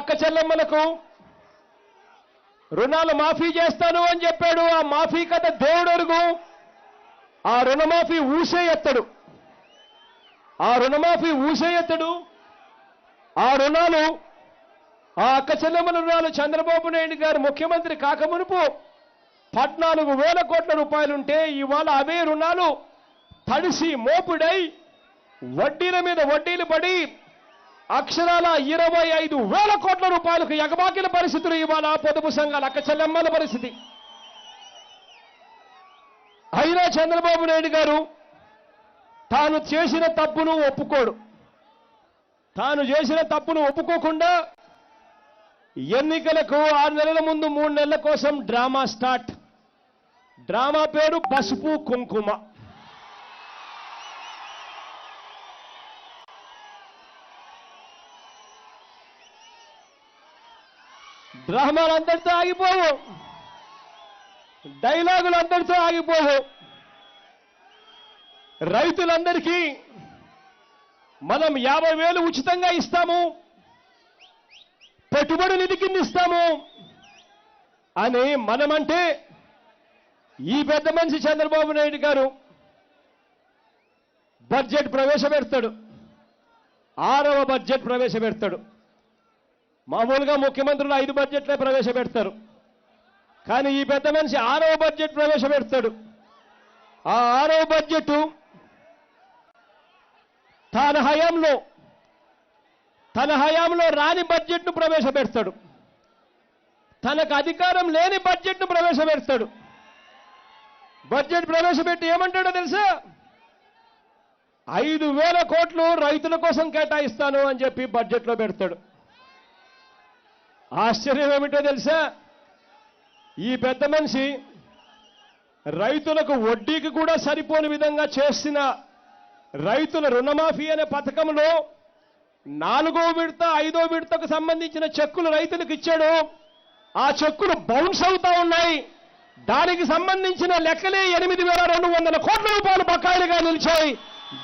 అక్క చెల్లెమ్మలకు రుణాలు మాఫీ చేస్తాను అని చెప్పాడు. ఆ మాఫీ కథ దేవుడెరుగు. ఆ రుణమాఫీ ఊసే ఎత్తడు. ఆ రుణమాఫీ ఊసే ఎత్తడు. ఆ రుణాలు, ఆ అక్క చెల్లెమ్మల రుణాలు చంద్రబాబు నాయుడు గారు ముఖ్యమంత్రి కాకమునుపు 14,000 కోట్ల రూపాయలుంటే ఇవాళ అవే రుణాలు తడిసి మోపుడై వడ్డీల మీద వడ్డీలు పడి అక్షరాల 25,000 కోట్ల రూపాయలకు ఎగబాకిన పరిస్థితులు ఇవాళ పొదుపు సంఘాల అక్క చెల్లెమ్మల పరిస్థితి. అయినా చంద్రబాబు నాయుడు గారు తాను చేసిన తప్పును ఒప్పుకోడు. తాను చేసిన తప్పును ఒప్పుకోకుండా ఎన్నికలకు 6 నెలల ముందు 3 నెలల కోసం డ్రామా స్టార్ట్. డ్రామా పేరు పసుపు కుంకుమ. డ్రామాలు అందరితో ఆగిపోవు, డైలాగులు అందరితో ఆగిపోవు. రైతులందరికీ మనం 50,000 ఉచితంగా ఇస్తాము, పెట్టుబడి నిధి కింద ఇస్తాము అని మనమంటే ఈ పెద్ద మనిషి చంద్రబాబు నాయుడు గారు బడ్జెట్ ప్రవేశపెడతాడు. 6వ బడ్జెట్ ప్రవేశపెడతాడు. మామూలుగా ముఖ్యమంత్రులు 5 బడ్జెట్లే ప్రవేశపెడతారు. కానీ ఈ పెద్ద మనిషి 6వ బడ్జెట్ ప్రవేశపెడతాడు. ఆ 6వ బడ్జెట్ తన హయాంలో రాని బడ్జెట్ను ప్రవేశపెడతాడు. తనకు అధికారం లేని బడ్జెట్ను ప్రవేశపెడతాడు. బడ్జెట్ ప్రవేశపెట్టి ఏమంటాడో తెలుసా? 5,000 కోట్లు రైతుల కోసం కేటాయిస్తాను అని చెప్పి బడ్జెట్లో పెడతాడు. ఆశ్చర్యం ఏమిటో తెలుసా? ఈ పెద్ద మనిషి రైతులకు వడ్డీకి కూడా సరిపోని విధంగా చేసిన రైతుల రుణమాఫీ అనే పథకంలో 4వ విడత 5వ విడతకు సంబంధించిన చెక్కులు రైతులకు ఇచ్చాడు. ఆ చెక్కులు బౌన్స్ అవుతా ఉన్నాయి. దానికి సంబంధించిన లెక్కలే 8,200 కోట్ల రూపాయలు బకాయిలుగా నిలిచాయి.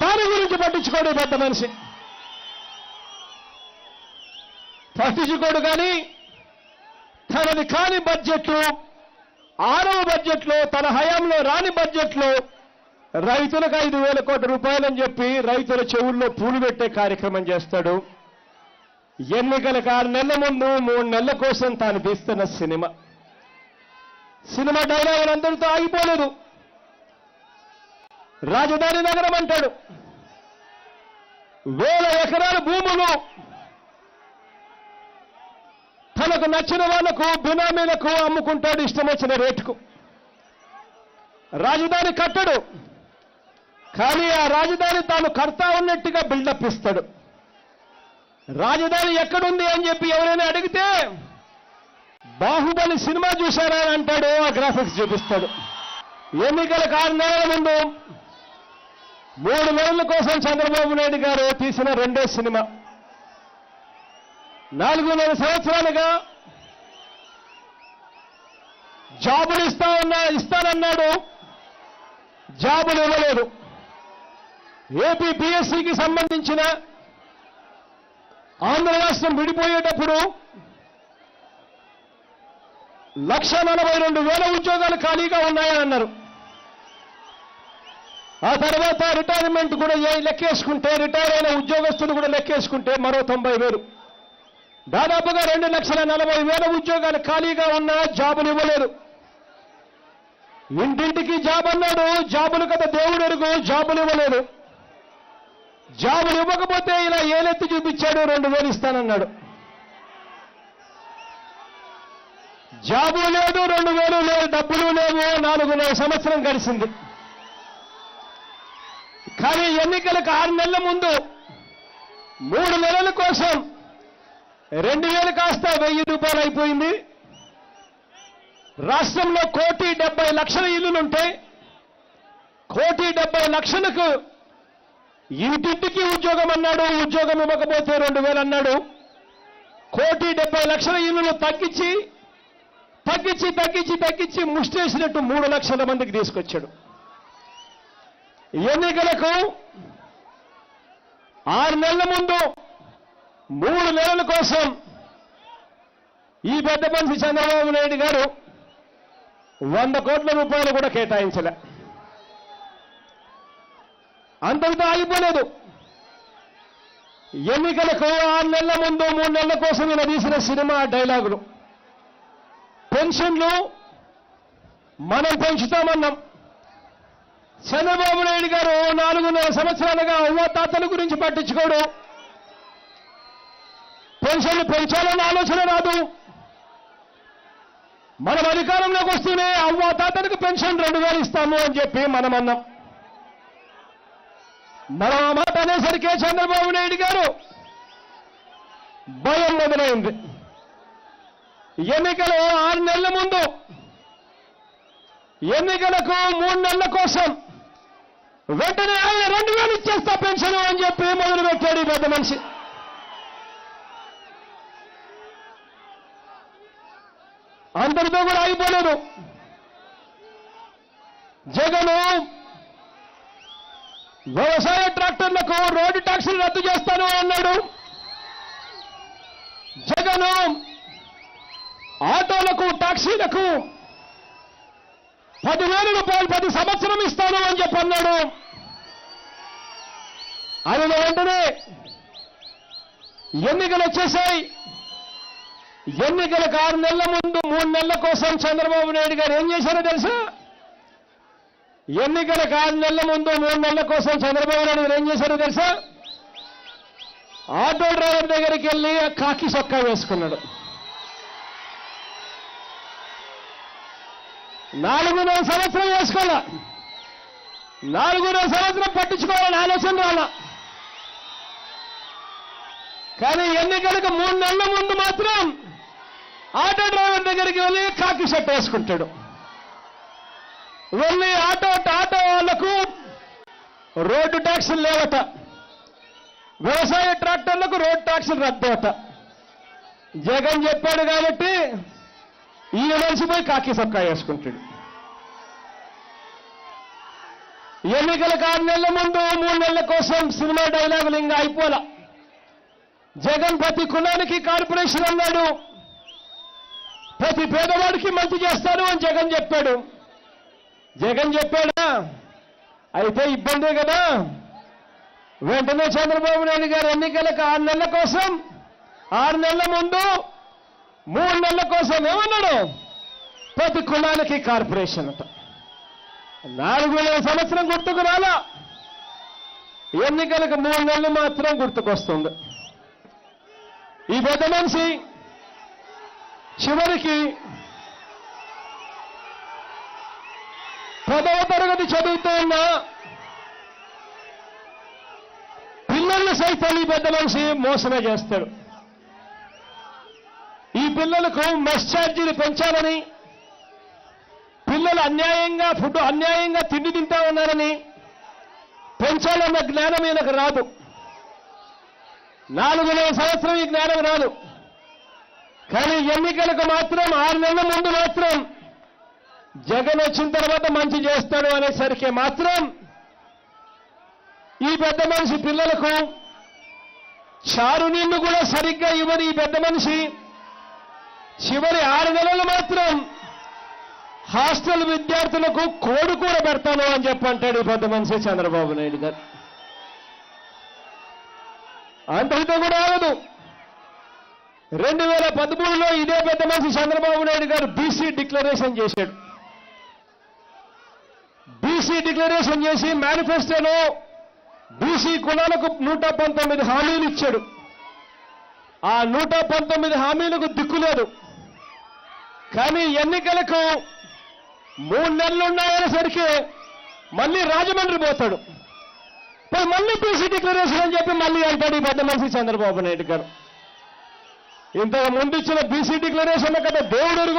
దాని గురించి పట్టించుకోడు పెద్ద మనిషి. పట్టించుకోడు. కానీ తనది కాని బడ్జెట్లు 6వ బడ్జెట్లో, తన హయాంలో రాని బడ్జెట్లో రైతులకు 5,000 కోట్ల రూపాయలని చెప్పి రైతుల చెవుల్లో పూలు పెట్టే కార్యక్రమం చేస్తాడు. ఎన్నికలకు 6 నెలల ముందు 3 నెలల కోసం తాను తీస్తున్న సినిమా డైలాగులు అందరితో ఆగిపోలేదు. రాజధాని నగరం అంటాడు. 1000 ఎకరాల భూములు తనకు నచ్చిన వాళ్లకు, బినామీలకు అమ్ముకుంటాడు ఇష్టం వచ్చిన రేటుకు. రాజధాని కట్టడు. కానీ ఆ రాజధాని తాను కడతా ఉన్నట్టుగా బిల్డప్ ఇస్తాడు. రాజధాని ఎక్కడుంది అని చెప్పి ఎవరైనా అడిగితే బాహుబలి సినిమా చూశారా అని అంటాడు. ఆ గ్రాఫిక్స్ చూపిస్తాడు. ఎన్నికలకు 6 నెలల ముందు 3 నెలల కోసం చంద్రబాబు నాయుడు గారు తీసిన రెండో సినిమా. 4.5 సంవత్సరాలుగా జాబులు ఇస్తానన్నాడు. జాబులు ఇవ్వలేదు. ఏపీ బీఎస్సీకి సంబంధించిన ఆంధ్ర రాష్ట్రం విడిపోయేటప్పుడు 1,42,000 ఉద్యోగాలు ఖాళీగా ఉన్నాయని అన్నారు. ఆ తర్వాత రిటైర్మెంట్ కూడా లెక్కేసుకుంటే, రిటైర్ అయిన ఉద్యోగస్తులు కూడా లెక్కేసుకుంటే మరో 90,000, దాదాపుగా 2,40,000 ఉద్యోగాలు ఖాళీగా ఉన్నా జాబులు ఇవ్వలేదు. ఇంటింటికి జాబ్ అన్నాడు. జాబులు కదా దేవుడెరుగు. జాబులు ఇవ్వలేదు. జాబులు ఇవ్వకపోతే ఇలా ఏలెత్తి చూపించాడు. 2,000 ఇస్తానన్నాడు. జాబు లేదు, 2,000 లేదు, డబ్బులు లేవు. 4 సంవత్సరం గడిచింది. కానీ ఎన్నికలకు 6 నెలల ముందు 3 నెలల కోసం 2,000 కాస్త 1,000 రూపాయలు అయిపోయింది. రాష్ట్రంలో 1,70,00,000 ఇల్లులుంటే 1,70,00,000కు ఇంటింటికి ఉద్యోగం అన్నాడు. ఉద్యోగం ఇవ్వకపోతే 2,000 అన్నాడు. 1,70,00,000 ఇల్లులు తగ్గించి ముష్టేసినట్టు 3 లక్షల మందికి తీసుకొచ్చాడు. ఎన్నికలకు 6 నెలల ముందు 3 నెలల కోసం ఈ పెద్ద మనిషి చంద్రబాబు నాయుడు గారు 100 కోట్ల రూపాయలు కూడా కేటాయించలే. అంతటితో ఆగిపోలేదు. ఎన్నికలకు 6 నెలల ముందు 3 నెలల కోసం ఈయన తీసిన సినిమా డైలాగులు, పెన్షన్లు మనం పెంచుతామన్నాం. చంద్రబాబు నాయుడు గారు 4.5 సంవత్సరాలుగా అవ్వాతాతల గురించి పట్టించుకోడు. పెన్షన్లు పెంచాలన్న ఆలోచన రాదు. మనం అధికారంలోకి వస్తూనే అవ్వాతాతలకు పెన్షన్ 2,000 ఇస్తాము అని చెప్పి మనం అన్నాం. మనం ఆ మాట అనేసరికే చంద్రబాబు నాయుడు గారు భయం మొదలైంది. ఎన్నికలు 6 నెలల ముందు, ఎన్నికలకు 3 నెలల కోసం వెంటనే ఆయన 2,000 ఇచ్చేస్తా పెన్షన్ అని చెప్పి మొదలుపెట్టాడు ఈ పెద్ద మనిషి. అందరితో కూడా ఆగిపోలేదు. జగను వ్యవసాయ ట్రాక్టర్లకు రోడ్డు ట్యాక్సులు రద్దు చేస్తాను అన్నాడు. జగను ఆటోలకు, టాక్సీలకు 10,000 రూపాయలు 10 సంవత్సరం ఇస్తాను అని చెప్పి అన్నాడు. ఆయన వెంటనే ఎన్నికలు వచ్చేసాయి. ఎన్నికలకు 6 నెలల ముందు 3 నెలల కోసం చంద్రబాబు నాయుడు గారు ఏం చేశారో తెలుసా? ఎన్నికలకు 6 నెలల ముందు 3 నెలల కోసం చంద్రబాబు నాయుడు గారు ఏం చేశారో తెలుసా? ఆటో డ్రైవర్ దగ్గరికి వెళ్ళి కాకి చొక్కా వేసుకున్నాడు. 4.5 సంవత్సరం వేసుకోవాలా, 4.5 సంవత్సరం పట్టించుకోవాలని ఆలోచన రాలా. కానీ ఎన్నికలకు 3 నెలల ముందు మాత్రం ఆటో డ్రైవర్ దగ్గరికి వెళ్ళి కాకి షర్ట్ వేసుకుంటాడు. వెళ్ళి ఆటో వాళ్లకు రోడ్డు ట్యాక్సులు లేవట, వ్యవసాయ ట్రాక్టర్లకు రోడ్డు ట్యాక్సులు రద్దట. జగన్ చెప్పాడు కాబట్టి ఈయన మనిషిపోయి కాకి సొక్కా వేసుకుంటాడు. ఎన్నికలకు 6 నెలల ముందు 3 నెలల కోసం సినిమా డైలాగులు ఇంకా అయిపోలా. జగన్ ప్రతి కులానికి కార్పొరేషన్ అన్నాడు, ప్రతి పేదవాడికి మంచి చేస్తాను అని జగన్ చెప్పాడు. జగన్ చెప్పాడా? అయితే ఇబ్బందే కదా. వెంటనే చంద్రబాబు నాయుడు గారు ఎన్నికలకు 6 నెలల కోసం, 6 నెలల ముందు 3 నెలల కోసం ఏమన్నాడు? ప్రతి కులానికి కార్పొరేషన్ అట. 4 సంవత్సరం గుర్తుకు రాలా, ఎన్నికలకు 3 నెలలు మాత్రం గుర్తుకొస్తుంది. ఈ పెద్ద మనిషి చివరికి 10వ తరగతి చదువుతూ ఉన్న పిల్లల్ని సైతం ఈ పెద్ద మనిషి మోసమే చేస్తాడు. ఈ పిల్లలకు మెస్ ఛార్జీలు పెంచాలని, పిల్లలు అన్యాయంగా తిండి తింటా ఉన్నారని పెంచాలన్న జ్ఞానం ఈయనకు రాదు. 4 సంవత్సరం ఈ జ్ఞానం రాదు. కానీ ఎన్నికలకు మాత్రం 6 నెలల ముందు మాత్రం జగన్ వచ్చిన తర్వాత మంచి చేస్తాడు అనేసరికి మాత్రం ఈ పెద్ద మనిషి పిల్లలకు చారు నీళ్లు కూడా సరిగ్గా ఇవ్వని ఈ పెద్ద మనిషి చివరి 6 నెలలు మాత్రం హాస్టల్ విద్యార్థులకు కోడి కూర పెడతాను అని చెప్పంటాడు ఈ పెద్ద మనిషి చంద్రబాబు నాయుడు గారు. అంతటితో కూడా ఆగదు. 2013లో ఇదే పెద్ద మనిషి చంద్రబాబు నాయుడు గారు బీసీ డిక్లరేషన్ చేశాడు. బీసీ డిక్లరేషన్ చేసి మేనిఫెస్టోలో బీసీ కులాలకు 119 హామీలు ఇచ్చాడు. ఆ 119 హామీలకు దిక్కులేదు. కానీ ఎన్నికలకు 3 నెలలు ఉన్నాయనేసరికి మళ్ళీ రాజమండ్రి పోతాడు. మళ్ళీ బీసీ డిక్లరేషన్ అని చెప్పి మళ్ళీ అంటాడు ఈ పెద్ద మనిషి చంద్రబాబు నాయుడు గారు. ఇంతకు ముందు ఇచ్చిన బీసీ డిక్లరేషన్ కదా దేవుడు